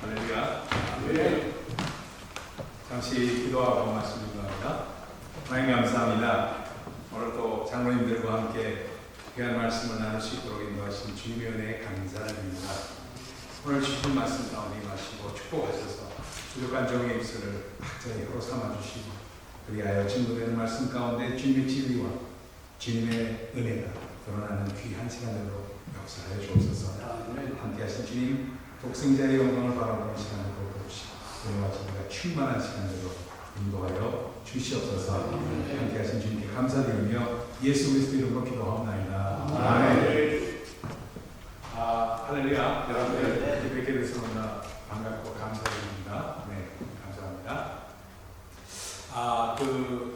할렐루야. 네. 잠시 기도하고 말씀 준비합니다. 하나님 감사합니다. 오늘 또 장로님들과 함께 귀한 말씀을 나눌 수 있도록 인도하신 주님의 은혜에 감사를 드립니다. 오늘 주신 말씀 가운데 임하시고 축복하셔서 부족한 종의 입술을 각자의 혀로 삼아주시고 그리하여 증거되는 말씀 가운데 주님의 진리와 주님의 은혜가 드러나는 귀한 시간으로 역사하여 주옵소서. 함께 하신 주님 독생자의 영광을 바라보는 시간으로 보시고 은혜와 진리가 충만한 시간으로 인도하여 주시옵소서. 함께 하신 주님께 감사드리며 예수 그리스도 이름으로 기도하옵나이다. 아멘. 할렐루야. 여러분들 뵙게 돼서 너무나 반갑고 감사드립니다. 네, 감사합니다.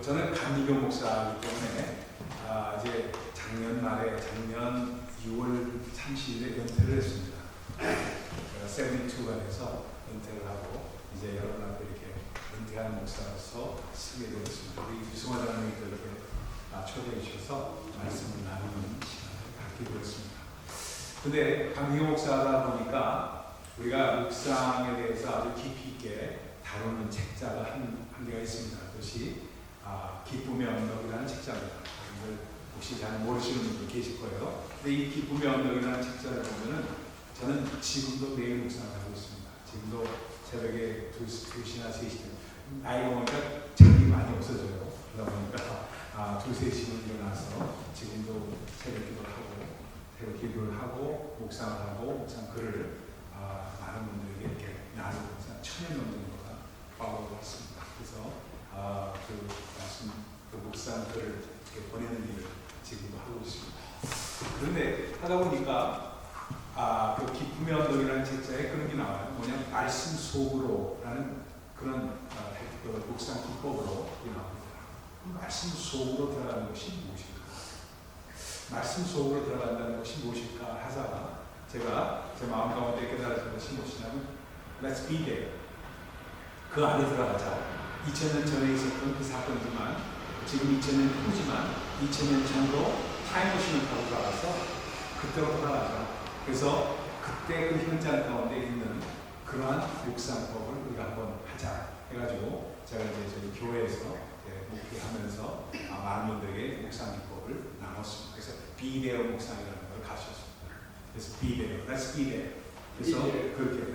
저는 감리교 목사이기 때문에 이제 작년 6월 30일에 은퇴를 했습니다. 제가 72가 돼서 은퇴를 하고 이제 여러분 앞에 이렇게 은퇴한 목사로서 쓰게 되었습니다. 우리 유승화 장로님도 이렇게 초대해 주셔서 말씀을 나누는 시간을 갖게 되었습니다. 근데 감리교 목사다 보니까 우리가 묵상에 대해서 아주 깊이 있게 다루는 책자가 한 개가 있습니다. 그것이 기쁨의 언덕이라는 책자입니다. 혹시 잘 모르시는 분도 계실 거예요. 근데 이 기쁨의 언덕이라는 책자를 보면은 저는 지금도 매일 묵상을 하고 있습니다. 지금도 새벽에 2시나 3시 나이가 오니까 잠이 많이 없어져요. 그러다 보니까 2, 3시면 일어나서 지금도 새벽 기도를 하고 묵상을 하고 묵상 글을 많은 분들에게 이렇게 나누고 1000여 명 정도가 빠오고 있습니다. 그래서 그 묵상 글을 이렇게 보내는 일을 지금도 하고 있습니다. 그런데 하다 보니까 그 기쁨의 언덕이라는 책자에 그런 게 나와요. 뭐냐면 말씀 속으로라는 그런 묵상 기법으로 나옵니다. 말씀 속으로 들어가는 것이 무엇일까? 말씀 속으로 들어간다는 것이 무엇일까 하다가 제가 제 마음 가운데 깨달아진 것이 무엇이냐면 Let's be there. 그 안에 들어가자. 2000년 전에 있었던 그 사건이지만 지금 2000년 후지만 2000년 전으로 타임머신을 타고 들어가서 그때로 돌아가자. 그래서 그때 그 현장 가운데 있는 그러한 묵상법을 우리가 한번 하자 해가지고 제가 이제 저희 교회에서 목회하면서 많은 분들에게 묵상 기법을 나눴습니다. 그래서 비데오 묵상이라는 걸 가르쳤습니다. 그래서 비데오, let's be there. 그래서 그렇게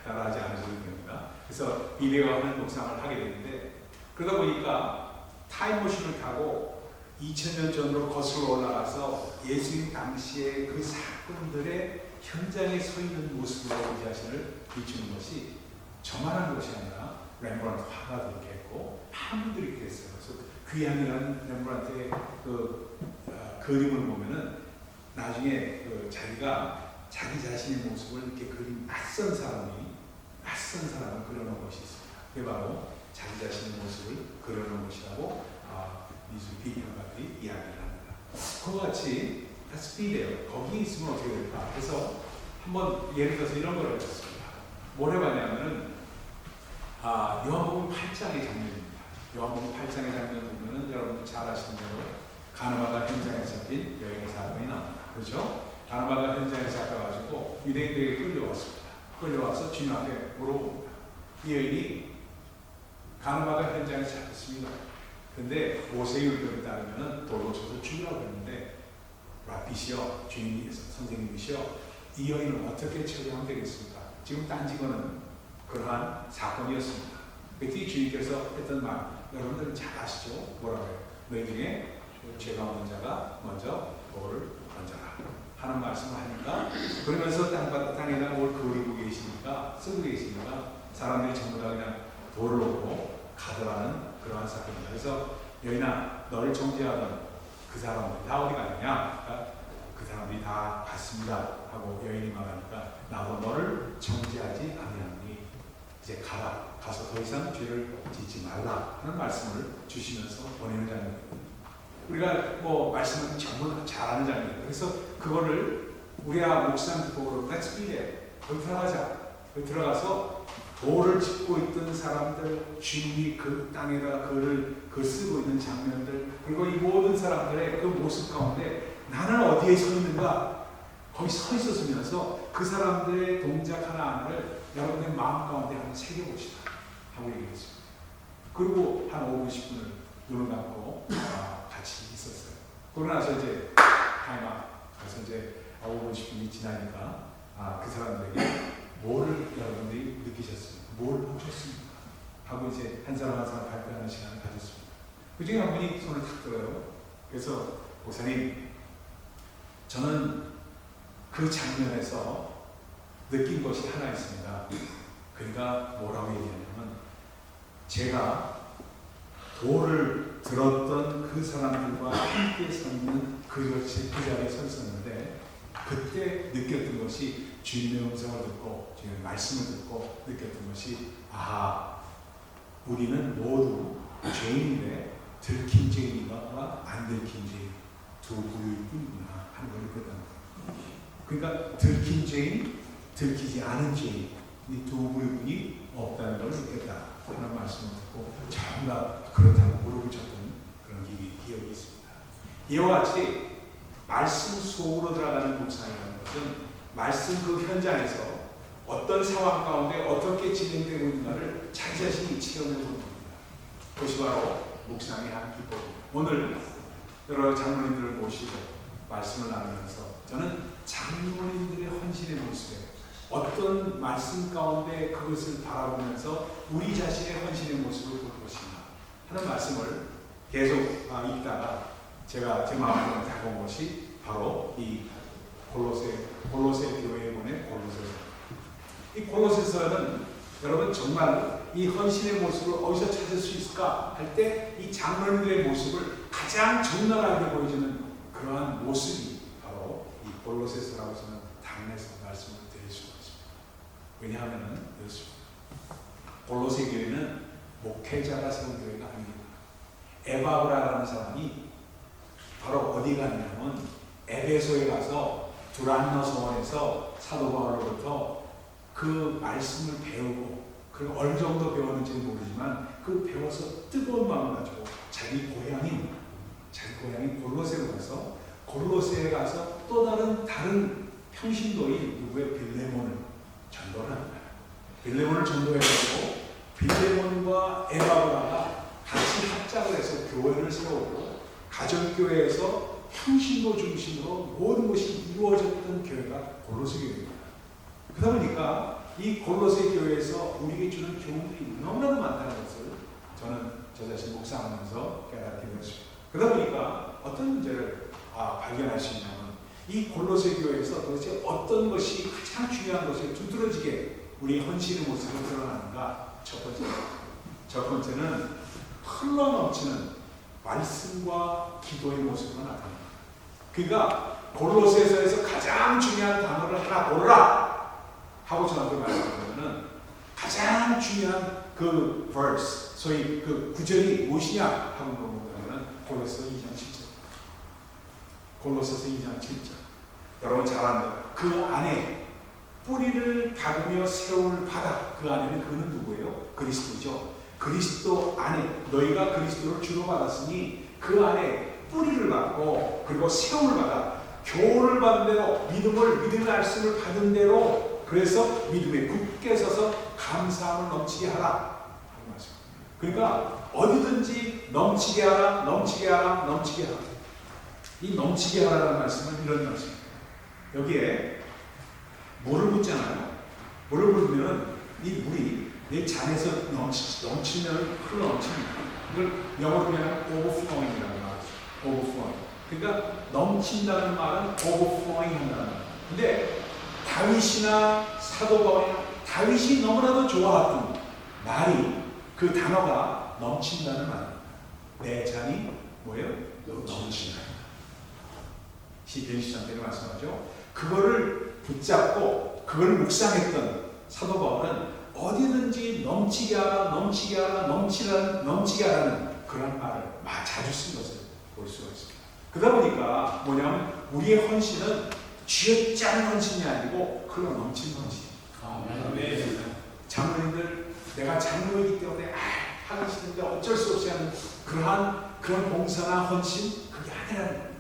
따라하지 않으셔도 됩니다. 그래서 비데오 하는 묵상을 하게 되는데 그러다 보니까 타임머신을 타고 2000년 전으로 거슬러 올라가서 예수님 당시의 그 사건들의 현장에 서 있는 모습으로 우리 자신을 비추는 것이 저만한 것이 아니라 렘브란트 화가도 이렇게 했고 많은 분들이 이렇게 했어요. 그래서 귀향이라는 렘브란트의 그림을 보면은 나중에 자기가 자기 자신의 모습을 이렇게 그린 낯선 사람을 그려놓은 것이 있습니다. 그게 바로 자기 자신의 모습을 그려놓은 것이라고 미술 비평가들이 이야기를 합니다. 그와 같이 Let's be there. 거기 있으면 어떻게 될까? 그래서 한번 예를 들어서 이런 걸 해봤습니다. 뭘 해봤냐면은 요한복음 8장의 장면입니다. 요한복음 8장의 장면 보면은 여러분들 잘 아시는 대로 가늠하다 현장에 잡힌 여인의 사건이 나옵니다. 그렇죠? 가늠하다 현장에 잡혀가지고 유대인들에게 끌려왔습니다. 끌려와서 주님 앞에 물어봅니다. 이 여인이 가늠하다 현장에 잡혔습니다. 근데 모세의 율법에 따르면 돌로 쳐서 죽이라고 했는데 라피시여, 주인이서 선생님이시여, 이 여인을 어떻게 처리하면 되겠습니까? 지금 딴 거는 그러한 사건이었습니다. 그때 주님께서 했던 말 여러분들은 잘 아시죠? 뭐라고 해요? 너희 중에 죄가 없는 자가 먼저 돌을 던져라 하는 말씀을 하니까 그러면서 땅에다가 뭘 그리고 계시니까 쓰고 계시니까 사람들이 전부 다 그냥 돌을 놓고 가더라는 그러한 사건입니다. 그래서 여인아 너를 정죄하던 그 사람들이 다 어디 가느냐? 그러니까 그 사람들이 다 갔습니다 하고 여인이 말하니까 나도 너를 정죄하지 아니하노니 이제 가서 더 이상 죄를 짓지 말라 하는 말씀을 주시면서 보내는 장면입니다. 우리가 말씀을 전부 잘 아는 장면입니다. 그래서 그거를 우리가 묵상 기법으로 Let's be there. 거기 들어가자. 거기 들어가서 돌을 짚고 있던 사람들, 주님이 그 땅에다 글 쓰고 있는 장면들, 그리고 이 모든 사람들의 그 모습 가운데 나는 어디에 서 있는가? 거기 서 있었으면서 그 사람들의 동작 하나하나를 여러분의 마음 가운데 한번 새겨보시다 하고 얘기했습니다. 그리고 한 5분 10분을 눈을 감고 같이 있었어요. 그러고 나서 이제 타임아웃 가서 이제 5분 10분이 지나니까 그 사람들에게 뭐를 여러분들이 느끼셨습니까? 뭘 보셨습니까? 하고 이제 한 사람 한 사람 발표하는 시간을 가졌습니다. 그 중에 한 분이 손을 탁 들어요. 그래서 목사님, 저는 그 장면에서 느낀 것이 하나 있습니다. 그러니까 뭐라고 얘기하냐면, 제가 도를 들었던 그 사람들과 함께 서 있는 그 자리에 서 있었는데, 그때 느꼈던 것이 주님의 음성을 듣고 주님의 말씀을 듣고 느꼈던 것이, 우리는 모두 죄인인데 들킨 죄인과 안 들킨 죄인 두 부류일 뿐이구나 하는 걸 느꼈다는 거예요. 그러니까 들킨 죄인, 들키지 않은 죄인, 이 두 부류뿐이 없다는 걸 느꼈다 하는 말씀을 듣고 정말 그렇다고 무릎을 쳤던 그런 기억이 있습니다. 이와 같이 말씀 속으로 들어가는 묵상이라는 것은 말씀 그 현장에서 어떤 상황 가운데 어떻게 진행되고 있는가를 자기 자신이 체험해 보는 겁니다. 그것이 바로 묵상의 한 기법입니다. 오늘 여러 장로님들을 모시고 말씀을 나누면서 저는 장로님들의 헌신의 모습에 어떤 말씀 가운데 그것을 바라보면서 우리 자신의 헌신의 모습을 볼 것인가 하는 말씀을 계속 읽다가 제가 제 마음으로 다가온 것이 바로 이 골로새 교회에 보낸 골로새서. 이 골로새서는 여러분 정말 이 헌신의 모습을 어디서 찾을 수 있을까 할 때 이 장로님들의 모습을 가장 적나라하게 보여주는 그러한 모습이 바로 이 골로새서라고 저는 당내서 말씀을 드릴 수가 있습니다. 왜냐하면 이렇습니다. 골로새 교회는 목회자가 세운 교회가 아닙니다. 에바브라라는 사람이 바로 어디 갔냐면 에베소에 가서 두란노 성원에서 사도 바울로부터 그 말씀을 배우고, 그리고 어느 정도 배웠는지는 모르지만 그 배워서 뜨거운 마음을 가지고 자기 고향인 골로새로 가서, 골로새에 가서 또 다른 평신도인 누구의 빌레몬을 전도를 합니다. 빌레몬을 전도해가지고 빌레몬과 에바브라가 같이 합작을 해서 교회를 세우고, 가정교회에서 평신도 중심으로 모든 것이 이루어졌던 교회가 골로새 교회입니다. 그러다 보니까 이 골로새 교회에서 우리에게 주는 교훈들이 너무나도 많다는 것을 저는 저 자신 묵상하면서 깨닫게 되었습니다. 그러다 보니까 어떤 문제를 발견할 수 있냐면, 이 골로새 교회에서 도대체 어떤 것이 가장 중요한 것을 두드러지게 우리 헌신의 모습을 드러나는가. 첫 번째는 흘러넘치는 말씀과 기도의 모습으로 나타납니다. 그러니까 골로새서에서 가장 중요한 단어를 하나 고르라 하고 저한테 말씀드리면, 가장 중요한 그 verse, 소위 그 구절이 무엇이냐 하고 물어보면 골로새서 2장 7절. 골로새서 2장 7절. 여러분 잘 아는 그 안에 뿌리를 박으며 세울 바다, 그 안에는 그는 누구예요? 그리스도죠. 그리스도 안에 너희가 그리스도를 주로 받았으니 그 안에 뿌리를 받고, 그리고 세움을 받아 교훈을 받은 대로, 믿음의 말씀을 받은 대로, 그래서 믿음에 굳게 서서 감사함을 넘치게 하라. 그러니까 어디든지 넘치게 하라, 넘치게 하라, 넘치게 하라. 이 넘치게 하라는 말씀은 이런 말씀입니다. 여기에 물을 붓잖아요. 물을 붓으면 이 물이 내 잔에서 넘치면 흘러넘칩니다. 이걸 영어로 하면 overflowing이라고 말하죠. overflowing. 그러니까 넘친다는 말은 overflowing 한다는 말. 근데 다윗이나 사도 바울이나 다윗이 너무나도 좋아했던 말이, 그 단어가 넘친다는 말입니다. 내 잔이 뭐예요? 넘친다. 시편 13편에 말씀하죠. 그거를 붙잡고 그걸 묵상했던 사도 바울은 어디든지 넘치게 하라, 넘치게 하라, 넘치게 하라는 그런 말을 자주 쓴 것을 볼 수가 있습니다. 그러다 보니까 뭐냐면 우리의 헌신은 쥐어짜는 헌신이 아니고 흘러 넘치는 헌신. 장로님들, 내가 장로이기 때문에 하기 싫은데 어쩔 수 없이 하는 그런 봉사나 헌신, 그게 아니라는 겁니다.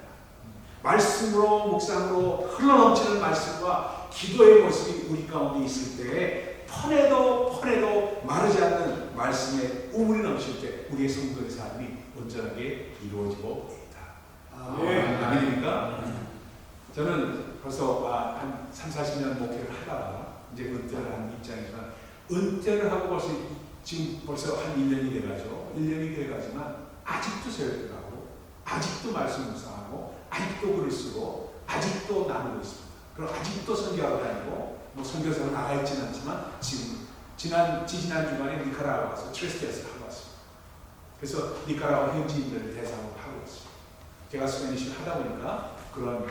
말씀으로, 묵상으로 흘러 넘치는 말씀과 기도의 모습이 우리 가운데 있을 때에 퍼내도 마르지 않는 말씀에 우물이 넘칠 때 우리의 성도의 삶이 온전하게 이루어지고 있다. 아멘입니까? 저는 벌써 한 3, 40년 목회를 하다가 이제 은퇴를 한 입장이지만 은퇴를 하고 벌써 한 1년이 돼가죠. 1년이 돼가지만 아직도 세월을 가고 아직도 말씀 묵상하고 아직도 글을 쓰고 아직도 나누고 있습니다. 그리고 아직도 선교하러 다니고 뭐 선교사로 나가 있지는 않지만 지금 지난 주간에 니카라과 가서 트레스테스를 하고 왔습니다. 그래서 니카라과 현지인들을 대상으로 하고 있습니다. 제가 스페니쉬를 하다 보니까 그런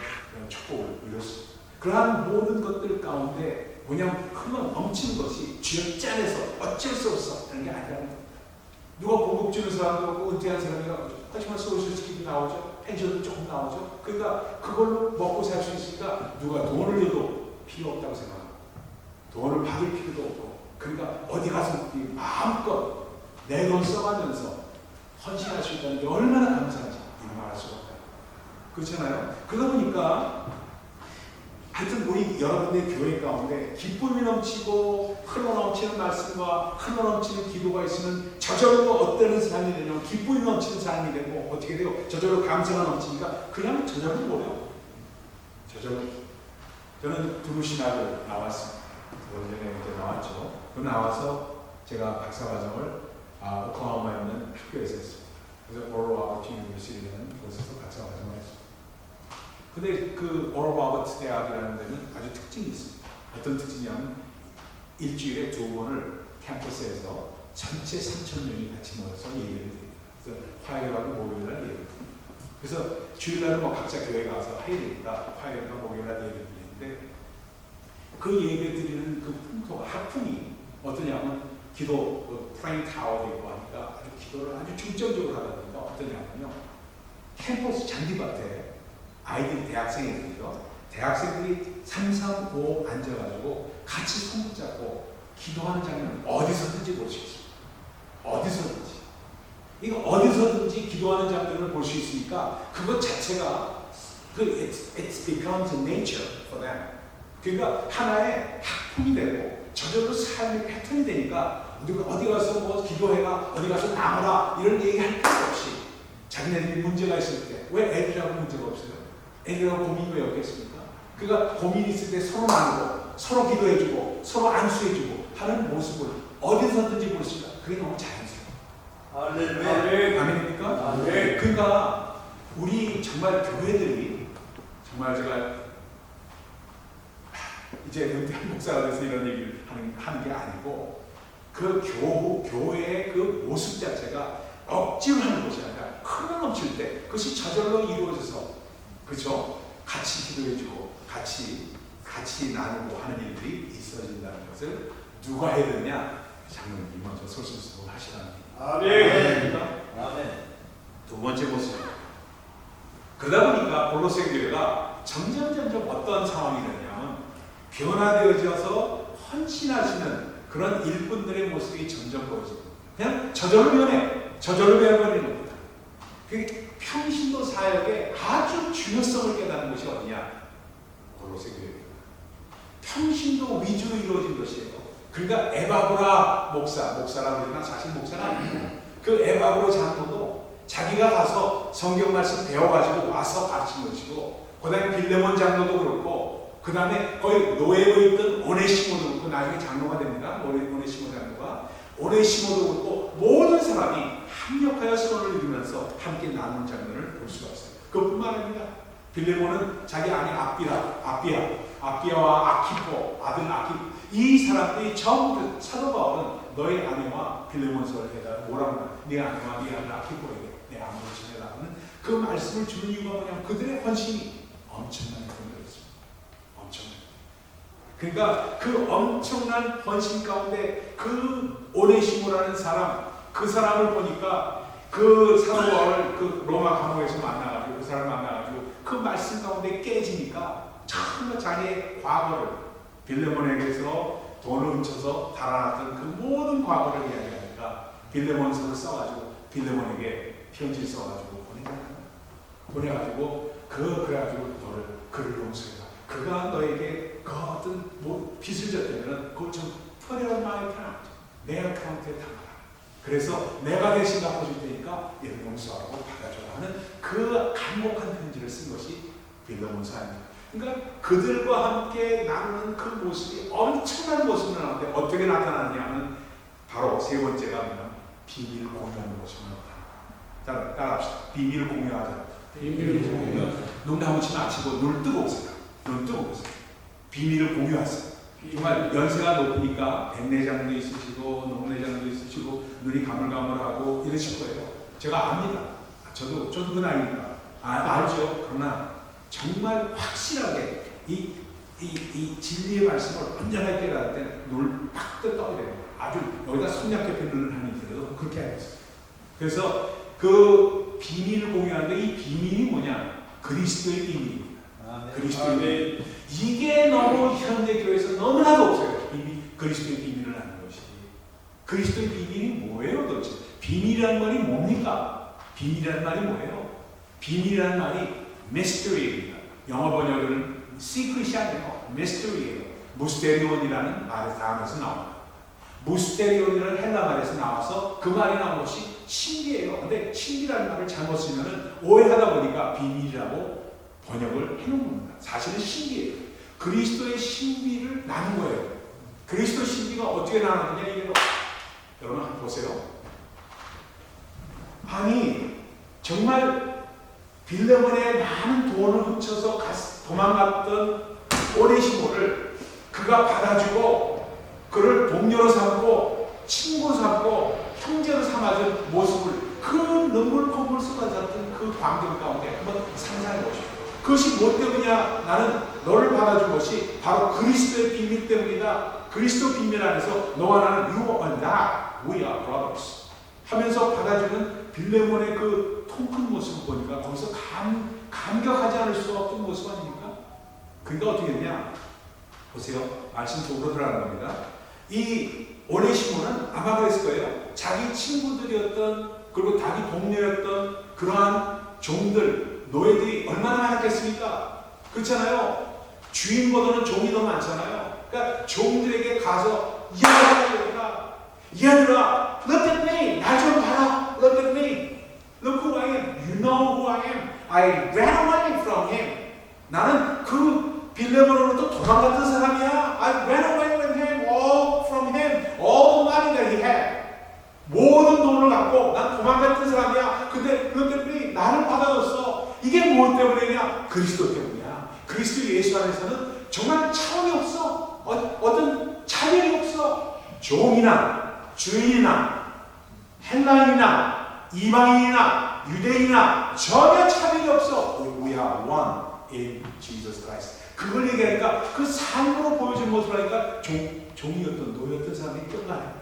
축복을 누렸습니다. 그러한 모든 것들 가운데 뭐냐면 흘러 넘치는 것이 쥐어짜 안에서 어쩔 수 없어 하는 게 아니라는 겁니다. 누가 보급 주는 사람도 없고 은퇴한 사람이라고 하지만 소셜스키도 나오죠. 펜션도 조금 나오죠. 그러니까 그걸로 먹고 살 수 있으니까 누가 돈을 줘도 필요 없다고 생각합니다. 돈을 받을 필요도 없고 그러니까 어디 가서 마음껏 내 돈 써가면서 헌신할 수 있다는 게 얼마나 감사한지 말할 수가 없다. 그렇잖아요. 그러다 보니까 하여튼 우리 여러분의 교회 가운데 기쁨이 넘치고 흘러넘치는 말씀과 흘러넘치는 기도가 있으면 저절로 어떤 삶이 되냐면 기쁨이 넘치는 삶이 되고 어떻게 돼요? 저절로 감사가 넘치니까 그냥 저절로 뭐래요? 저절로. 저는 두루시나를 나왔습니다. 원전에 이제 나왔죠. 그 나와서 제가 박사과정을 오클라호마에 있는 학교에서 했습니다. 그래서 오럴 로버트 유니버시티라는 곳에서 박사과정을 했습니다. 근데 그 오럴 로버트 대학이라는 데는 아주 특징이 있습니다. 어떤 특징이냐면 일주일에 2번을 캠퍼스에서 전체 3,000명이 같이 모여서 예배를 드립니다. 그래서 화요일하고 목요일날 예배를 드립니다. 그래서 주일날은 뭐 각자 교회 가서 화요일이니까 화요일과 목요일날 예배를 드리는데 그 예배 드리는 그 풍토가 학풍이 어떠냐면 기도 프레임 타워도 있고 하니까 아주 기도를 아주 중점적으로 하다 보니까 어떠냐면요 캠퍼스 잔디밭에 아이들이 대학생이거든요. 대학생들이 3, 3, 5 앉아가지고 같이 손 붙잡고 기도하는 장면 어디서든지 볼 수 있습니다. 어디서든지. 이거 어디서든지 기도하는 장면을 볼 수 있으니까 그것 자체가 it's becomes a nature for them. 그러니까 하나의 학풍이 되고 저절로 삶의 패턴이 되니까 우리가 어디 가서 뭐 기도해라 어디 가서 나가라 이런 얘기할 필요 없이 자기네들이 문제가 있을 때 왜 애들하고 문제가 없어요? 애들하고 고민이 왜 없겠습니까? 그러니까 고민이 있을 때 서로 나누고 서로 기도해주고 서로 안수해주고 하는 모습을 어디서든지 볼 수 있다. 그게 너무 자연스러워요. 할렐루야. 아멘입니까? 네. 그러니까 우리 정말 교회들이 정말 제가 이제 은퇴한 목사가 돼서 이런 얘기를 하는 게 아니고 그 교회의 그 모습 자체가 억지로 하는 것이 아니라 흘러 넘칠 때 그것이 저절로 이루어져서 그렇죠? 같이 기도해주고 같이 나누고 하는 일들이 있어진다는 것을 누가 해야 되냐? 장로님이 먼저 솔선수범 하시라는 아멘. 아멘. 두 번째 모습. 그러다 보니까 골로새 교회가 점점 어떤 상황이 되냐면 변화되어져서 헌신하시는 그런 일꾼들의 모습이 점점 보여집니다. 그냥 저절로 변해버리는 겁니다. 그게 평신도 사역의 아주 중요성을 깨닫는 것이 어디냐? 골로새 교회입니다. 평신도 위주로 이루어진 것이에요. 그러니까 에바브라 목사라고 그러나 사실 목사가 아니고 그 에바브라 장로도 자기가 가서 성경 말씀 배워가지고 와서 가르친 것이고 그 다음에 빌레몬 장로도 그렇고 그 다음에 거의 노예로 있던 오네시모도 그렇고 나중에 장로가 됩니다. 오네시모 장로가 오네시모도 그렇고 모든 사람이 합력하여 손을 이루면서 함께 나누는 장면을 볼 수가 있어요. 그뿐만 아닙니다. 빌레몬은 자기 아내 아비아와 아키포 아들 아키포 이 사람들이 전부 사도 바울은 너의 아내와 빌레몬서를 해다 뭐라고 네 아내와 네 아들 아키포에게 내 안부를 전해라는 그 말씀을 주는 이유가 뭐냐면 그들의 헌신이 엄청난 헌신이었습니다. 엄청난. 그러니까 그 엄청난 헌신 가운데 그 오네시모라는 사람 그 사람을 보니까 그 사도 바울을 그 로마 감옥에서 만나가지고 그 사람을 만나가지고 그 말씀 가운데 깨지니까 정말 자기의 과거를 빌레몬에게서 돈을 훔쳐서 달아났던 그 모든 과거를 이야기하니까 빌레몬서를 써가지고 빌레몬에게 편지를 써가지고 보내가지고 그래가지고 그를 용서해라. 그가 너에게 그 어떤 뭐 빚을 졌다면 그걸 좀 털어라 내 어카운트에 담아라. 그래서 내가 대신 갚아줄 테니까 얘를 용서하고 받아줘라 하는 그 간곡한 편지를 쓴 것이 빌레몬서 아닙니까? 그러니까 그들과 함께 나누는 그 모습이 엄청난 모습을 나오는데 어떻게 나타나느냐면 바로 세 번째가 뭐냐면 비밀을 공유하는 모습을 나타납니다. 따라합시다. 비밀을 공유하자. 비밀을 공유하자. 눈 감으시면 아치고 눈을 뜨고 오세요. 눈을 뜨고 보세요. 비밀을 공유하세요. 정말 연세가 높으니까 백내장도 있으시고 녹내장도 있으시고 눈이 가물가물하고 이러실 거예요. 제가 압니다. 저도 그 나이니까 알죠. 그러나 정말 확실하게 이 진리의 말씀을 온전하게 깨달을 때 눈을 팍 떠야 돼요. 아주 여기다 손약게 펴는 한이 있어요. 그렇게 알겠어요. 그래서 그 비밀을 공유하는데 이 비밀이 뭐냐? 그리스도의 비밀입니다. 그리스도의 비밀. 이게 너무 현대 교회에서 너무나도 없어요. 그리스도의 비밀을 아는 것이. 그리스도의 비밀이 뭐예요 도대체? 비밀이라는 말이 뭡니까? 비밀이라는 말이 뭐예요? 비밀이라는 말이 mystery입니다. 영어 번역은 secret이 아니에요. mystery예요. 무스테리온이라는 말의 단어에서 나옵니다. 무스테리온이라는 헬라 말에서 나와서 그 말이 나온 것이 신비예요. 근데 신비라는 말을 잘못 쓰면 오해하다 보니까 비밀이라고 번역을 해놓은 겁니다. 사실은 신비예요. 그리스도의 신비를 나눈 거예요. 그리스도 신비가 어떻게 나누느냐 이게 여러분 한번 보세요. 아니 정말 빌레몬에 많은 돈을 훔쳐서 도망갔던 오네시모를 그가 받아주고 그를 동료로 삼고 친구로 삼고 형제로 삼아준 모습을 그 눈물 콧물 쏟아졌던 그 광경 가운데 한번 상상해 보십시오. 그것이 뭐 때문이냐? 나는 너를 받아준 것이 바로 그리스도의 비밀 때문이다. 그리스도 비밀 안에서 너와 나는 you and I, we are brothers 하면서 받아주는 빌레몬의 그 통큰 모습을 보니까 거기서 감격하지 않을 수 없는 모습 아닙니까? 그러니까 어떻게 했냐? 보세요. 말씀 속으로 들어가는 겁니다. 이 오네시모는 아마 그랬을 거예요. 자기 친구들이었던 그리고 자기 동료였던 그러한 종들, 노예들이 얼마나 많았겠습니까? 그렇잖아요. 주인보다는 종이 더 많잖아요. 그러니까 종들에게 가서 얘들아, look at me, 나 좀 봐라, look at me, look who I am, you know who I am, I ran away from him. 나는 그 빌레몬으로부터 도망갔던 사람이야. I ran away with him, all from him, all the money that he had. 모든 돈을 갖고 난 도망갔던 사람이야. 근데 look at me, 나를 받아줬어. 이게 무엇 때문이냐? 그리스도 때문이야. 그리스도 예수 안에서는 정말 차원이 없어. 어떤 차별이 없어. 종이나 주인이나 헬라인이나 이방인이나 유대인이나 전혀 차별이 없어. We are one in Jesus Christ. 그걸 얘기하니까 그 삶으로 보여준 모습을 하니까 종이었던 노였던 사람이 끝나요.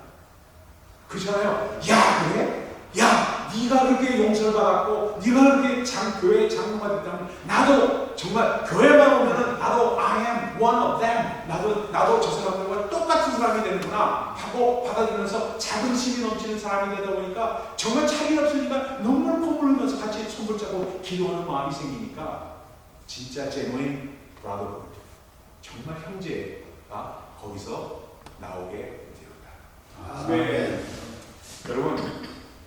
그렇잖아요. 야 그래? 야 네가 그렇게 용서를 받았고 네가 그렇게 교회의 장로가 됐다면 나도 정말 교회만 오면은 나도 I am one of them. 나도 저 사람들과 똑같은 사람이 되는구나 하고 받아들면서 자긍심이 넘치는 사람이 되다 보니까 정말 차이 없으니까 눈물 콧물 흘면서 같이 손을 잡고 기도하는 마음이 생기니까 진짜 genuine brotherhood, 정말 형제가 거기서 나오게 되었다. 네. 여러분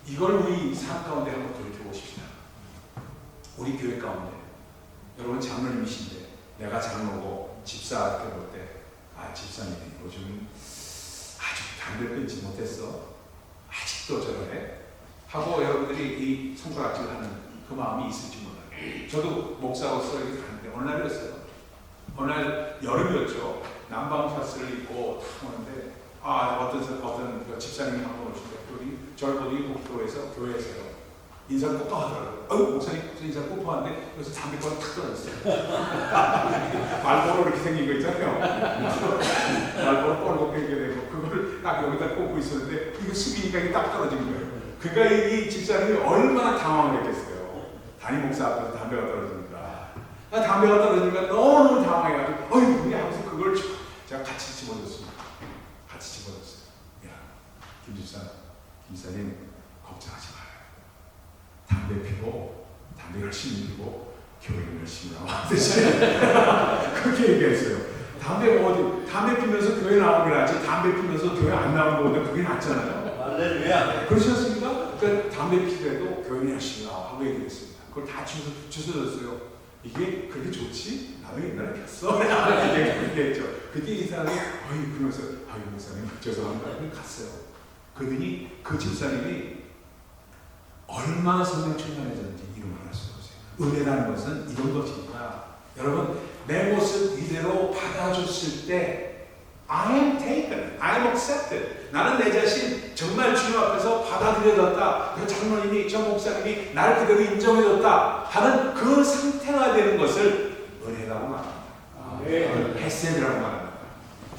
이걸 우리 삶 가운데 한번 돌이켜보십시다. 우리 교회 가운데 여러분 장로님이신데 내가 장로고 집사 이렇게 볼 때 집사님이 요즘 아주 담배 끊지 못했어. 아직도 저러네 하고 여러분들이 이 손가락질 하는 그 마음이 있을지 몰라요. 저도 목사로서 이렇게 가는데 어느 날이었어요. 어느 날 여름이었죠. 난방 샤츠를 입고 탁 오는데 어떤 그 집사님이 한번 오시는데 저를 보더니 교회에서요. 인사를 꼭 하더라고요. 목사님 인사를 꼭 하는데 그래서 담배꽁을 탁 떨어졌어요. 말보로 이렇게 생긴 거 있잖아요. 말보로 뻘겋게 이렇게 되고 그걸 딱 여기다 꽂고 있었는데 이거 숙이니까 이게 딱 떨어진 거예요. 그러니까 이 집사님이 얼마나 당황을 했겠어요. 담임 목사 앞에서 담배가 떨어지니까. 담배가 떨어지니까 너무 당황해가지고 어이 하면서 그걸 제가 같이 집어줬습니다. 같이 집어줬어요. 야, 김사님 걱정하지 말아요. 담배 피고 담배 열심히 피고 교회를 열심히 하고 그렇게 얘기했어요. 담배 어디 담배 피면서 교회 나오긴 하지 담배 피면서 교회 안 나오는 것보다 그게 낫잖아요. 할렐루야. 그렇지 않습니까? 그러니까 담배 피더라도 교회 열심히 나와 하고 얘기했습니다. 그걸 다 주워줬어요. 이게 그렇게 좋지? 나도 옛날에 폈어. 그렇게 했죠. 그때 이 사람이 그러면서 목사님 죄송합니다. 갔어요. 그러더니 그 집사님이 얼마나 성령 충만해졌는지 이름을 알 수가 없어요. 은혜라는 것은 이런 것이니까 여러분 내 모습 이대로 받아줬을 때 I am taken, I am accepted. 나는 내 자신 정말 주님 앞에서 받아들여졌다. 그 장로님이 저 목사님이 날 그대로 인정해줬다 하는 그 상태가 되는 것을 은혜라고 말합니다. 헤세드라고 말합니다.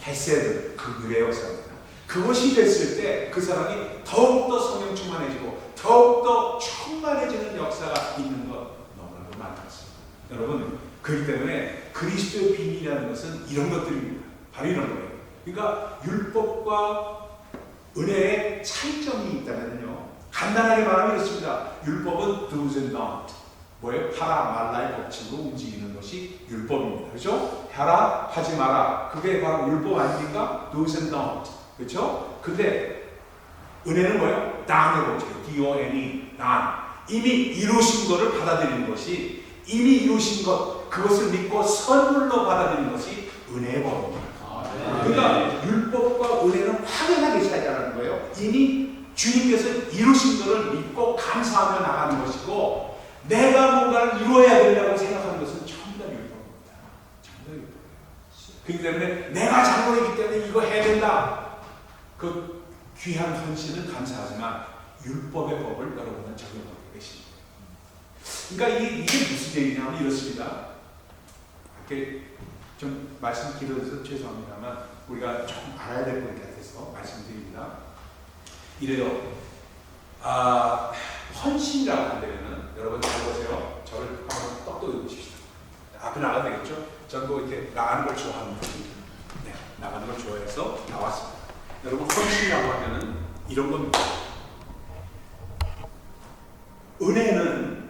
헤세드, 그 은혜의 역사입니다. 그것이 됐을 때 그 사람이 더욱더 성령 충만해지고 더욱더 충만해지는 역사가 있는 것 너무나도 많았습니다. 여러분 그렇기 때문에 그리스도의 비밀이라는 것은 이런 것들입니다. 바로 이런 거예요. 그러니까 율법과 은혜의 차이점이 있다면요. 간단하게 말하면 이렇습니다. 율법은 do's and don't. 뭐예요? 하라 말라의 법칙으로 움직이는 것이 율법입니다. 그렇죠? 하라 하지 마라. 그게 바로 율법 아닙니까? do's and don't. 그렇죠? 근데 은혜는 뭐예요? done의 법칙이에요. D-O-N-E, done. 이미 이루신 것을 받아들이는 것이 이미 이루신 것 그것을 믿고 선물로 받아들이는 것이 은혜의 법입니다. 그러니까 율법과 은혜는 확연하게 차이라는 거예요. 이미 주님께서 이루신 것을 믿고 감사하며 나가는 것이고 내가 뭔가를 이루어야 된다고 생각하는 것은 전부 다 율법입니다. 전부 다 율법이에요. 그렇기 때문에 내가 장로이기 때문에 이거 해야 된다. 그 귀한 헌신은 감사하지만 율법의 법을 여러분은 적용하고 계십니다. 그러니까 이게 무슨 얘기냐면 이렇습니다. 이렇게 좀 말씀 길어져서 죄송합니다만 우리가 조금 알아야 될 것 같아서 말씀드립니다. 이래요. 헌신이라고 한다면 여러분 잘 보세요. 저를 한번 똑똑히 보십시오. 앞에 나가도 되겠죠? 저도 이렇게 나가는 걸 좋아합니다. 네, 나가는 걸 좋아해서 나왔습니다. 여러분 헌신이라고 하면은 이런 겁니다. 은혜는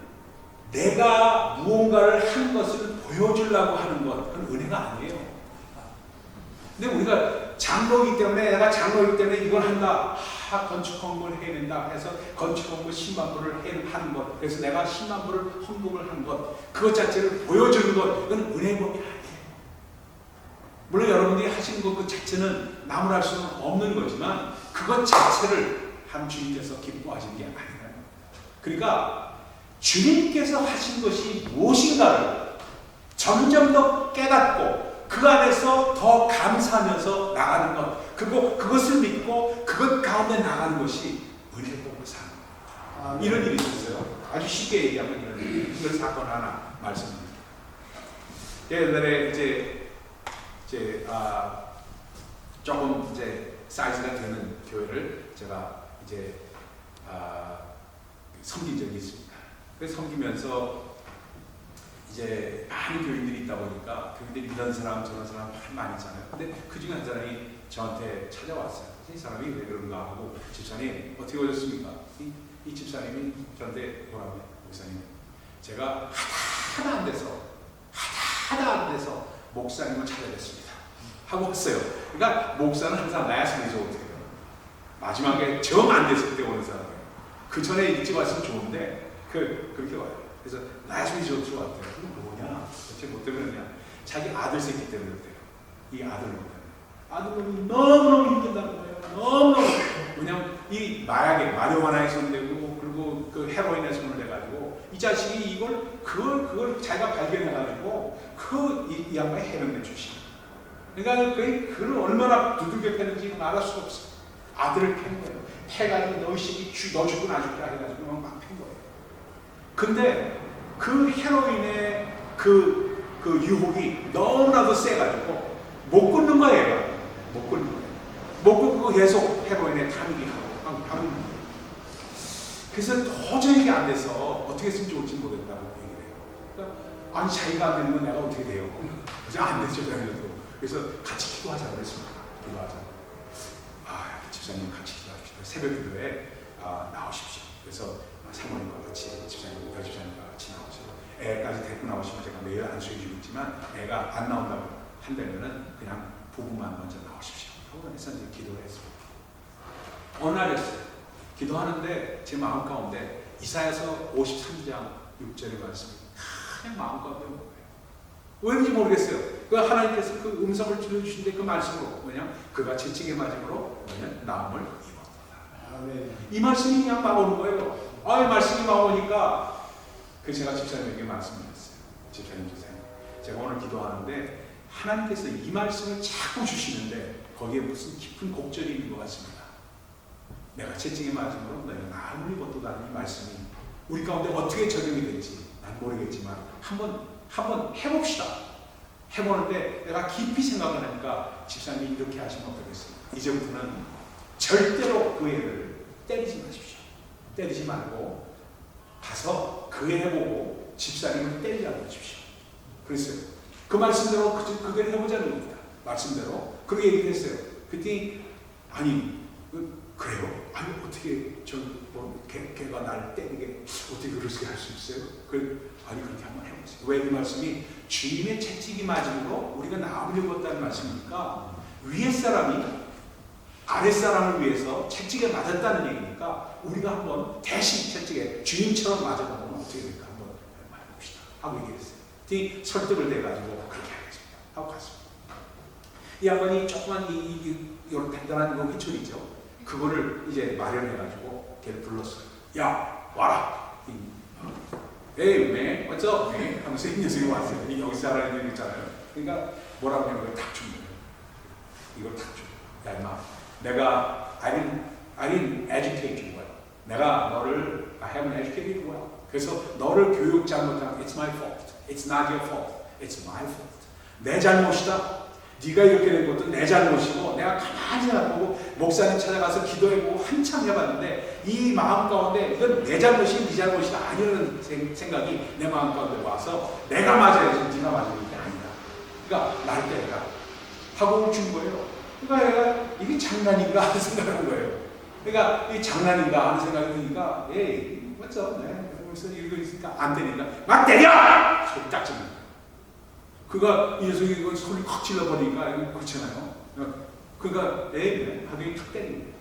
내가 무언가를 한 것을 보여주려고 하는 것, 그건 은혜가 아니에요. 근데 우리가 장로이기 때문에 내가 장로이기 때문에 이걸 한다. 건축 공부를 해야 된다 해서 건축 공부 10만 불을 하는 것. 그래서 내가 10만 불을 헌금을 한 것. 그것 자체를 보여주는 것. 그건 은혜의 법이 아니에요. 물론 여러분들이 하시는 것 그 자체는 나무랄 수는 없는 거지만 그것 자체를 한 주님께서 기뻐하시는 게 아니라는 거예요. 그러니까 주님께서 하신 것이 무엇인가를 점점 더 깨닫고 그 안에서 더 감사하면서 나가는 것, 그것을 믿고 그것 가운데 나가는 것이 은혜법으로 사는 거예요. 이런 일이 있었어요. 아주 쉽게 얘기하면 이런 사건 하나 말씀드립니다. 옛날에 조금 사이즈가 되는 교회를 제가 섬긴 적이 있습니다. 그래서 섬기면서 많은 교인들이 있다 보니까 교인들이 이런 사람 저런 사람 많이 있잖아요. 근데 그 중에 한 사람이 저한테 찾아왔어요. 이 사람이 왜 그런가 하고 집사님 어떻게 오셨습니까? 이 집사님이 저한테 뭐라고 해요? 목사님 제가 하다 안 돼서 목사님을 찾아뵙습니다 하고 왔어요. 그러니까 목사는 항상 나야성이 좋으세요. 마지막에 정 안 됐을 때 오는 사람이에요. 그 전에 일찍 왔으면 좋은데 그렇게 와요. 그래서 나야성이 좋으러 왔대요. 그건 뭐냐? 대체 뭐 때문이냐? 자기 아들 새끼 때문에 그래요. 이 아들 놈 때문에. 아들 놈이 너무너무 힘들다는 거예요. 너무너무. 왜냐면 이 마리화나에 손대고 그리고 그 헤로인에 손을 대가지고 이 자식이 그걸 자기가 발견해가지고 이 양반이 해병대 출신. 그러니까 그를 얼마나 두들겨 패는지 말할 수가 없어요. 아들을 팬 거예요. 해가지고 너 죽고 나 죽게 해가지고 막 팬 거예요. 근데 그 헤로인의 그 유혹이 너무나도 세가지고 못 끊는 거예요. 얘가. 못 끊는 거예요. 못 끊고 계속 헤로인에 탐닉하고 하고 그래서 도저히 이게 안 돼서 어떻게 했으면 좋을지 모르겠다고 얘기를 해요. 그러니까 아니 자기가 안 되는 건 내가 어떻게 돼요? 그래서 안 되죠. 그래서 같이 기도하자고 그랬습니다. 기도하자고. 집사님 같이 기도합시다. 새벽 기도에 나오십시오. 그래서 사모님과 같이 집사님과 같이 나오시고 애까지 데리고 나오시면 제가 매일 안수해 주고 있지만 애가 안 나온다고 한다면은 그냥 부부만 먼저 나오십시오 하고 해서 이제 기도를 했습니다. 어느 날이었어요. 기도하는데 제 마음 가운데 이사야서 53장 6절의 말씀이 그냥 마음 가운데 온 거예요. 왜인지 모르겠어요. 그 하나님께서 그 음성을 들려주신데 그 말씀으로 뭐냐? 그가 채찍에 맞음으로 나음을 입었다. 이 말씀이 그냥 막 오는 거예요. 이 말씀이 막 오니까 제가 집사님에게 말씀드렸어요. 집사님 주세요. 제가 오늘 기도하는데 하나님께서 이 말씀을 자꾸 주시는데 거기에 무슨 깊은 곡절이 있는 것 같습니다. 내가 채찍에 맞음으로 너희가 나음을 입었다는 이 말씀이 우리 가운데 어떻게 적용이 될지 난 모르겠지만 한번 해봅시다. 해보는데 내가 깊이 생각을 하니까 집사님이 이렇게 하시면 어떻겠습니까? 이제부터는 절대로 그 애를 때리지 마십시오. 때리지 말고 가서 그 애 해보고 집사님을 때리지 않으십시오. 그랬어요. 그 말씀대로 그걸 해보자는 겁니다. 말씀대로 그렇게 얘기를 했어요. 그랬더니 아니 그래요? 아니 어떻게 걔가 날 때리게 어떻게 그렇게 할 수 있어요? 아니 그렇게 한번 해보세요. 왜 이 말씀이 주님의 채찍이 맞음으로 우리가 나음을 입었다는 말씀이니까 위에 사람이 아랫 사람을 위해서 채찍에 맞았다는 얘기니까 우리가 한번 대신 채찍에 주님처럼 맞아보면 어떻게 될까 한번 해봅시다 하고 얘기했어요. 설득을 돼가지고 그렇게 하겠습니다 하고 갔습니다. 이 양반이 조그만 이런 단단한 회초리죠. 그거를 이제 마련해가지고 걔를 불렀어요. 야 와라. Hey man, what's up man? 하면서 이 녀석이 왔어요. 여기 살아있는 일 있잖아요. 그러니까 뭐라고 하면 이걸 탁 준 거예요. 이걸 탁 줘. 야 임마, 내가 I didn't educate you well. 내가 너를 I haven't educated you well. 그래서 너를 교육 잘못한 it's my fault. It's not your fault. It's my fault. 내 잘못이다. 네가 이렇게 된 것도 내 잘못이고 내가 가만히 놔두고 목사님 찾아가서 기도해보고 한참 해봤는데 이 마음 가운데 이건 내 잘못이 네 잘못이다 아니라는 생각이 내 마음 가운데 와서 내가 맞아야지 네가 맞는 게 아니다. 그러니까 날 때리라 하고 준 거예요. 그러니까 얘가 이게 장난인가 하는 생각을 한 거예요. 그러니까 이게 장난인가 하는 생각이 드니까 에이 맞죠? 네. 그래서 이거 있으니까 안 때린다. 막 때려! 소리 딱 칩니다. 그가 이 녀석이 소리 확 질러버리니까 이거 그렇잖아요. 그가 에이 하더니 탁 때린 거예요.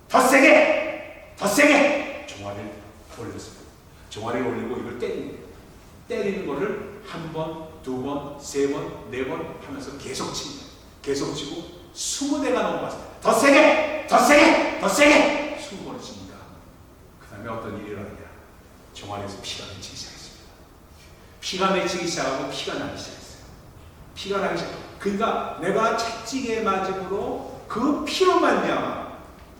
더 세게! 더 세게! 종아리를 올렸어요. 종아리를 올리고 이걸 때리는 거예요. 때리는 거를 한 번, 두 번, 세 번, 네 번 하면서 계속 치는 거예요. 계속 치고 20대가 넘어갔어요. 더 세게! 더 세게! 더 세게! 20번을 치니까 그 다음에 어떤 일이 일어나냐. 종아리에서 피가 맺히기 시작했습니다. 피가 맺히기 시작하고 피가 나기 시작했어요. 피가 나기 시작. 그러니까 내가 채찍에 맞음으로 그 피로 말미암아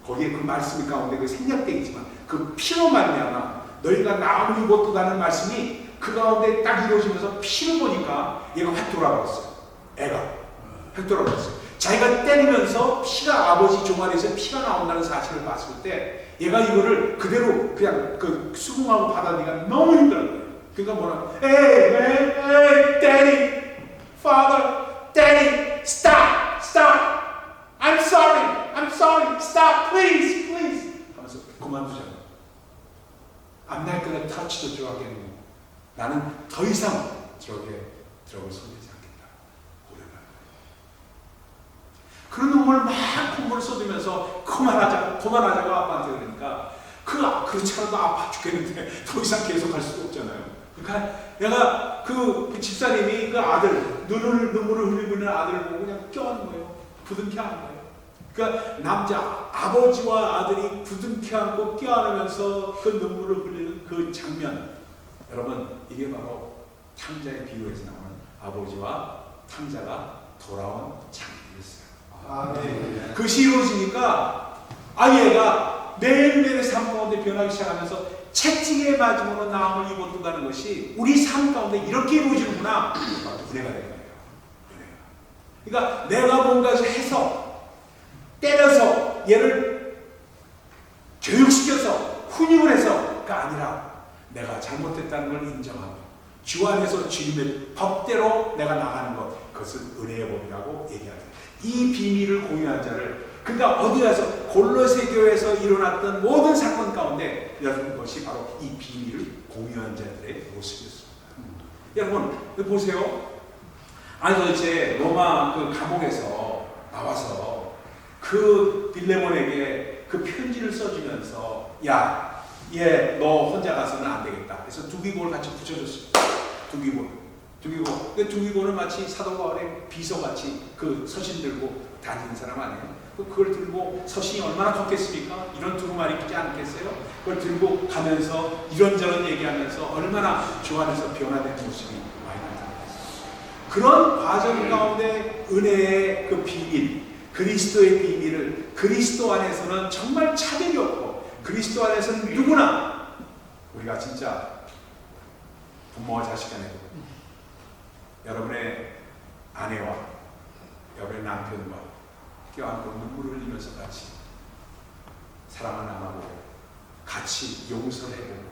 거기에 그 말씀 가운데 그 생략되어 있지만 그 피로 말미암아 너희가 나음을 입었다는 말씀이 그 가운데 딱 이루어지면서 피를 보니까 얘가 확 돌아버렸어요. 애가 확 돌아버렸어요. 자기가 때리면서 피가 아버지 종아리에서 피가 나온다는 사실을 봤을 때 얘가 이거를 그대로 그냥 그 수긍하고 받아들이기가 너무 힘들어요. 그러니까 뭐라 에이 daddy Father, Daddy, stop, stop. I'm sorry, stop, please. 하면서 그만두자고. I'm not gonna touch the drug anymore. 나는 더 이상 드럭을 손대지 않겠다. 그런 놈을 막 콧물을 쏟으면서 그만하자고 아빠한테 그러니까 그 차라도 아파 죽겠는데 더 이상 계속 할 수도 없잖아요. 그러니까 내가 그 집사님이 그 아들 눈물을 흘리고 있는 아들을 보고 그냥 껴안은 거예요. 부둥켜 안은 거예요. 그러니까 남자 아버지와 아들이 부둥켜 안고 껴안으면서 그 눈물을 흘리는 그 장면, 여러분 이게 바로 탕자의 비유에서 나오는 아버지와 탕자가 돌아온 장면이었어요. 그것이 이루어지니까 아이가 매일매일 삶 가운데 변하기 시작하면서 채찍에 맞음으로 나음을 입었다는 것이 우리 삶 가운데 이렇게 이루어지는구나. 은혜가 되는 거예요. 그러니까 내가 뭔가를 해서 때려서 얘를 교육시켜서 훈육을 해서가 아니라 내가 잘못했다는 걸 인정하고 주 안에서 주님의 법대로 내가 나가는 것, 그것은 은혜의 법이라고 얘기하죠. 이 비밀을 공유한 자를 그러니까 어디 가서 골로새 교회에서 일어났던 모든 사건 가운데 여러분 것이 바로 이 비밀을 공유한 자들의 모습이었습니다. 여러분 보세요. 아니 도대체 로마 그 감옥에서 나와서 그 빌레몬에게 그 편지를 써주면서 야, 얘 너 혼자 가서는 안 되겠다. 그래서 두기고를 같이 붙여줬어요. 두기고. 근데 두기고는 마치 사도 바울의 비서같이 그 서신 들고 다니는 사람 아니에요? 그걸 들고 서신이 얼마나 좋겠습니까? 이런 두루마리 있지 않겠어요? 그걸 들고 가면서 이런저런 얘기하면서 얼마나 주 안에서 변화된 모습이 많이 나타났어요. 그런 과정 가운데 은혜의 그 비밀, 그리스도의 비밀을 그리스도 안에서는 정말 차별이 없고 그리스도 안에서는 누구나 우리가 진짜 부모와 자식 간에도 여러분의 아내와 여러분의 남편과 껴안고 눈물을 흘리면서 같이 사랑을 나누고 같이 용서를 해보고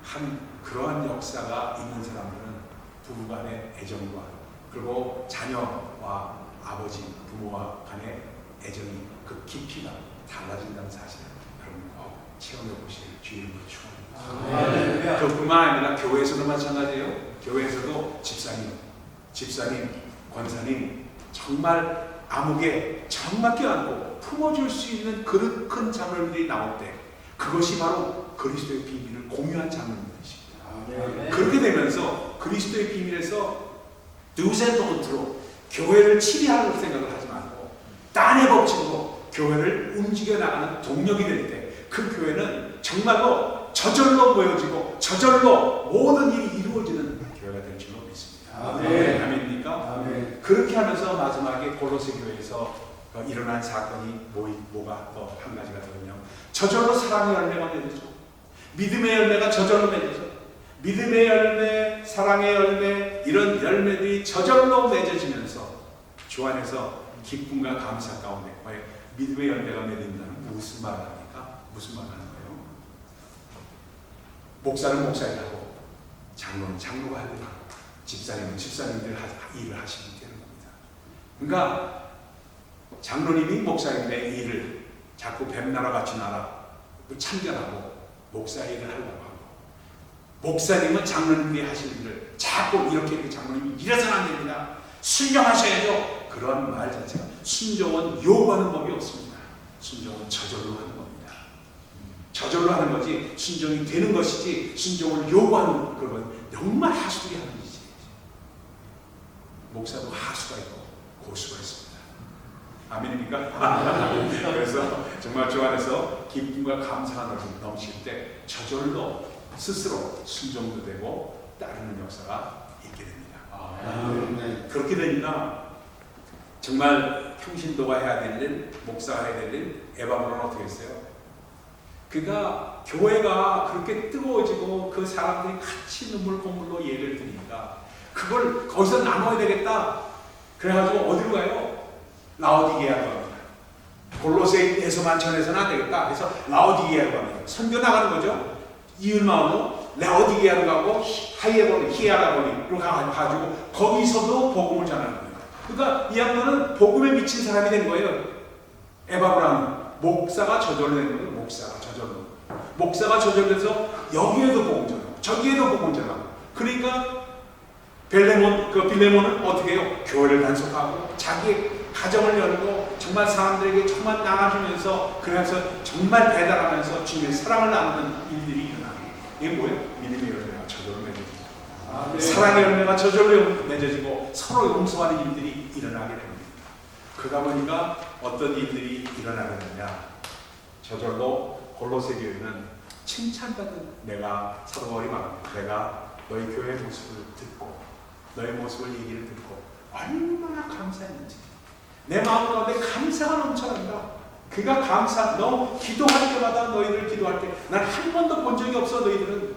한 그러한 역사가 있는 사람들은 부부 간의 애정과 그리고 자녀와 아버지, 부모와 간의 애정이 그 깊이가 달라진다는 사실을 여러분 꼭 체험해 보실 기회를 축원합니다. 그뿐만 아니라 교회에서도 마찬가지예요. 교회에서도 집사님, 권사님 정말 암흑에 정말 껴안고 품어줄 수 있는 그릇 큰 장로님들이 나올 때 그것이 바로 그리스도의 비밀을 공유한 장로님들이십니다. 그렇게 되면서 그리스도의 비밀에서 do's and don't로 교회를 치리할 생각을 하지 말고 딴의 법칙으로 교회를 움직여 나가는 동력이 될 때 그 교회는 정말로 저절로 모여지고 저절로 모든 일이 이루어지는 교회가 될 줄로 믿습니다. 아멘입니까? 아멘. 그렇게 하면서 마지막에 골로새 교회에서 일어난 사건이 뭐가 또 한 가지가 되면요. 저절로 사랑의 열매가 맺어져. 믿음의 열매가 저절로 맺어져. 믿음의 열매, 사랑의 열매, 이런 열매들이 저절로 맺어지면서 주 안에서 기쁨과 감사 가운데 믿음의 열매가 맺는다는 무슨 말을 합니까? 무슨 말을 하는 거예요? 목사는 목사일 하고 장로는 장로가 할 일 하고 집사님은 집사님들 일을 하시면 되는 겁니다. 그러니까 장로님이 목사님의 일을 자꾸 뱀나라 같이 나라 참견하고 목사 일을 하려고 하고 목사님은 장로님이 하실 일을 자꾸 이렇게 장로님이 이래서는 안 됩니다. 순종하셔야죠. 그런 말 자체가 순종은 요구하는 법이 없습니다. 순종은 저절로 하는 겁니다. 저절로 하는 거지 순종이 되는 것이지 순종을 요구하는 그건 정말 하수들이 하는 일이지. 목사도 하수가 있고 고수가 있습니다. 아멘입니까? 그래서 정말 주 안에서 기쁨과 감사가 넘칠 때 저절로 스스로 순종도 되고 따르는 역사가 있게 됩니다. 그렇게 되니까 정말 평신도가 해야 될 일, 목사가 해야 될 일, 에바브로는 어떻게 했어요? 그러니까 교회가 그렇게 뜨거워지고 그 사람들이 같이 눈물 콧물로 예배를 드리니까 그걸 거기서 나눠야 되겠다. 그래가지고 어디로 가요? 라오디게아로 갑니다. 골로새에서만 전해서는 안 되겠다. 그래서 라오디게아로 갑니다. 선교 나가는 거죠. 이을마음으로 라오디게아로 가고 히에라볼리로 가가지고 거기서도 복음을 전하는 거예요. 그러니까 이 양반은 복음에 미친 사람이 된 거예요. 에바브라함 목사가 저절로 된 거예요. 목사가 저절돼서 여기에도 복음 전하고 저기에도 복음 전하고 그러니까 빌레몬은 어떻게 해요? 교회를 단속하고 자기 가정을 열고 정말 사람들에게 정말 나눠주면서 그래서 정말 배달하면서 주님의 사랑을 나누는 일들이 일어나요. 이게 뭐예요? 믿음의 열매가 저절로 맺어지고 사랑의 열매가 저절로 맺어지고 서로 용서하는 일들이 일어나게 됩니다. 그러다 보니까 어떤 일들이 일어나게 되느냐 저절로 골로새 교회는 칭찬받은 내가 사도 바울이 말합니다. 내가 너희 교회의 모습을 듣고 너의 모습을 얘기를 듣고 얼마나 감사했는지 내 마음 가운데 감사가 넘쳐난다. 그가 너 기도할 때마다 너희들 기도할 때 난 한 번도 본 적이 없어. 너희들은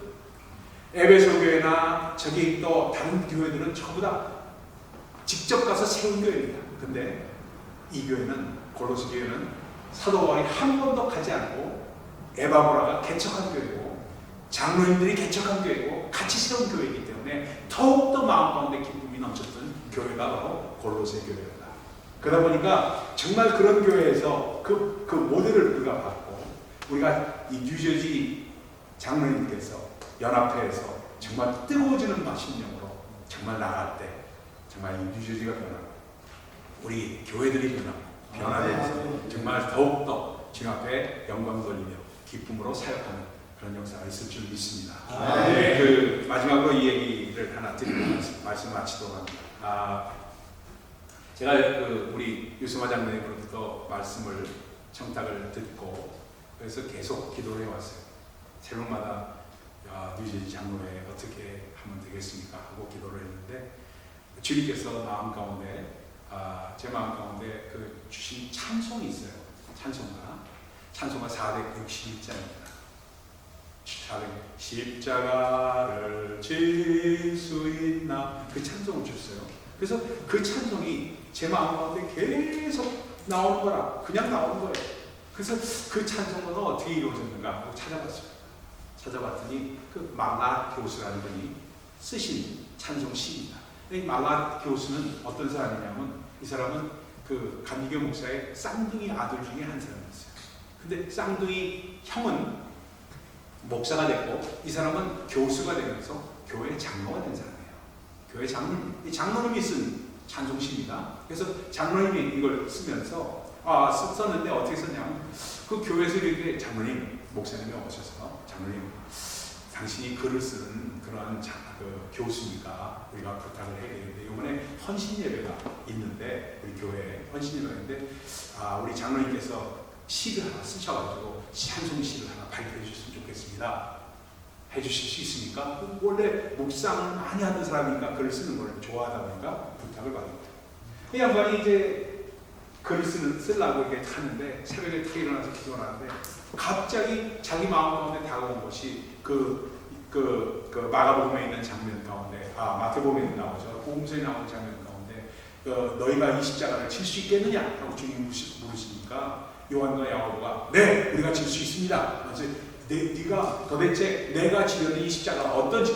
에베소 교회나 저기 또 다른 교회들은 전부 다 직접 가서 세운 교회입니다. 근데 이 교회는 골로새 교회는 사도 바울이 한 번도 가지 않고 에바브라가 개척한 교회고 장로님들이 개척한 교회고 같이 세운 교회이기 때문에 더욱더 마음 가운데 기쁨이 넘쳤던 교회가 바로 골로새 교회였다. 그러다 보니까 정말 그런 교회에서 그 모델을 우리가 받고 우리가 이 뉴저지 장로님께서 연합회에서 정말 뜨거워지는 심령으로 정말 나갈 때 정말 이 뉴저지가 변하고 우리 교회들이 변하고 변화되면서 정말 더욱더 주님 앞에 영광 돌리며 기쁨으로 사역하는 그런 역사가 있을 줄 믿습니다. 그 마지막으로 이 얘기를 하나 드리고 말씀 마치도록 합니다. 제가 우리 유승화 장로님으로부터 말씀을 청탁을 듣고 그래서 계속 기도를 해왔어요. 새벽마다 뉴저지 장로회 어떻게 하면 되겠습니까? 하고 기도를 했는데 주님께서 마음 가운데 제 마음 가운데 주신 찬송이 있어요. 찬송가 461장입니다. 십자가를 질 수 있나 그 찬송을 줬어요. 그래서 그 찬송이 제 마음 가운데 계속 나오는 거라 그냥 나오는 거예요. 그래서 그 찬송은 어떻게 이루어졌는가 하고 찾아봤더니 그 말라 교수라는 분이 쓰신 찬송시입니다. 이 말라 교수는 어떤 사람이냐면 이 사람은 그 감리교 목사의 쌍둥이 아들 중에 한 사람이었어요. 근데 쌍둥이 형은 목사가 됐고 이 사람은 교수가 되면서 교회 장로가 된 사람이에요. 교회 장로님이 쓴 찬송시입니다. 그래서 장로님이 이걸 쓰면서 썼는데 어떻게 썼냐면 그 교회에서 이렇게 장로님, 목사님이 오셔서 장로님, 당신이 글을 쓰는 그런 교수니까 우리가 부탁을 해야 되는데 이번에 헌신 예배가 있는데 우리 교회에 헌신 예배가 있는데 우리 장로님께서 시를 하나 쓰셔가지고 찬송시를 하나 발표해 주셨으면 좋겠습니다. 해주실 수 있습니까? 원래 묵상을 많이 하는 사람이니까 글을 쓰는 걸 좋아하다 보니까 부탁을 받은 거예요. 이 양반이 이제 글을 쓰려고 이렇게 하는데 새벽에 탁 일어나서 기도를 하는데 갑자기 자기 마음 가운데 다가온 것이 마가복음에 있는 장면 가운데 마태복음에 나오죠. 복음서에 나오는 장면 가운데 너희가 이 십자가를 칠 수 있겠느냐 하고 주님이 물으시니까 요한과 야고보가 네 우리가 질 수 있습니다. 그래서 네가 도대체 내가 지려는 이 십자가 어떤지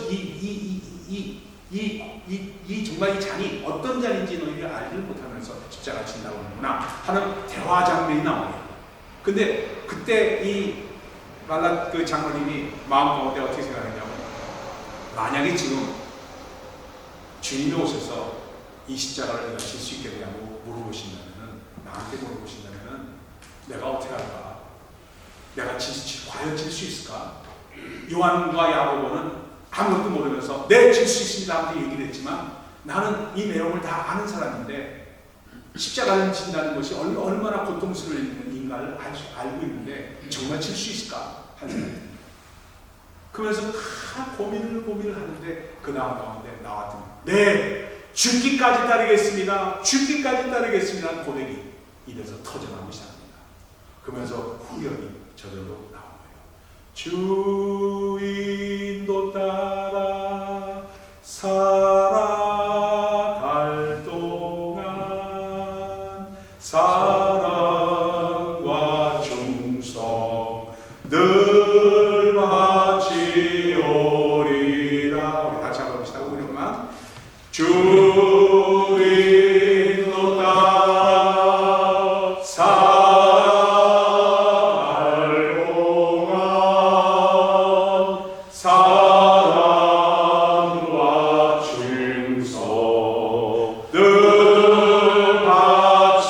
정말 이 잔이 어떤 잔인지 너희가 알지 못하면서 십자가 진다고 하는구나 하는 대화 장면이 나와요. 근데 그때 이 말라 그 장로님이 마음 가운데 어떻게 생각했냐면 만약에 지금 주님이 오셔서 이 십자가를 내가 질 수 있겠냐고 나한테 물어보신다면은 내가 어떻게 할까? 내가 과연 질 수 있을까? 요한과 야고보는 아무것도 모르면서 네, 질 수 있습니다 하고 얘기를 했지만 나는 이 내용을 다 아는 사람인데 십자가를 진다는 것이 얼마나 고통스러운 인가를 알고 있는데 정말 질 수 있을까? 하는 생각이 듭니다. 그러면서 다 고민을 하는데 그 다음 가운데 나왔더니 네, 죽기까지 따르겠습니다. 하는 고백이 입에서 터져나오기 시작합니다. 그러면서 후연이 저절로 나온 거예요. 주 인도 따라 살아갈 동안 사랑과 충성 늘 바치오리라. 우리 같이 한번 봅시다. 우리 엄마 주 인도 따라 살아갈 동안 사랑과 충성 늘 바치오리라.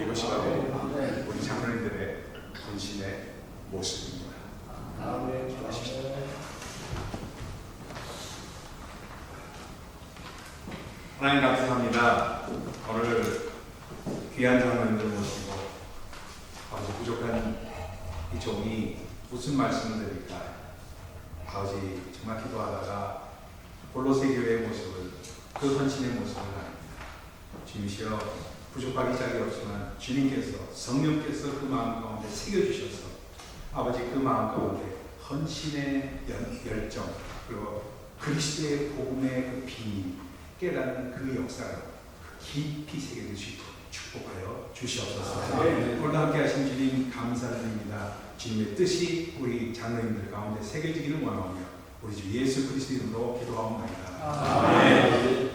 이것이 바로 우리 장로님들의 헌신의 모습입니다. 하나님 감사합니다. 오늘 귀한 장로님들 모시고 아버지 부족한 이 종이 무슨 말씀을 드릴까 아버지 정말 기도하다가 골로새 교회의 모습을 그 헌신의 모습을 합니다. 주님이시여 부족하기 짝이 없지만 주님께서 성령께서 그 마음 가운데 새겨주셔서 아버지 그 마음 가운데 헌신의 열정 그리고 그리스도의 복음의 그 비밀 깨닫는 그 역사를 깊이 새겨줄 수 있도록 축복하여 주시옵소서. 오늘도 함께 하신 주님 감사드립니다. 주님의 뜻이 우리 장로님들 가운데 새겨지기를 원하오며 우리 주 예수 그리스도 이름으로 기도하옵나이다. 아멘.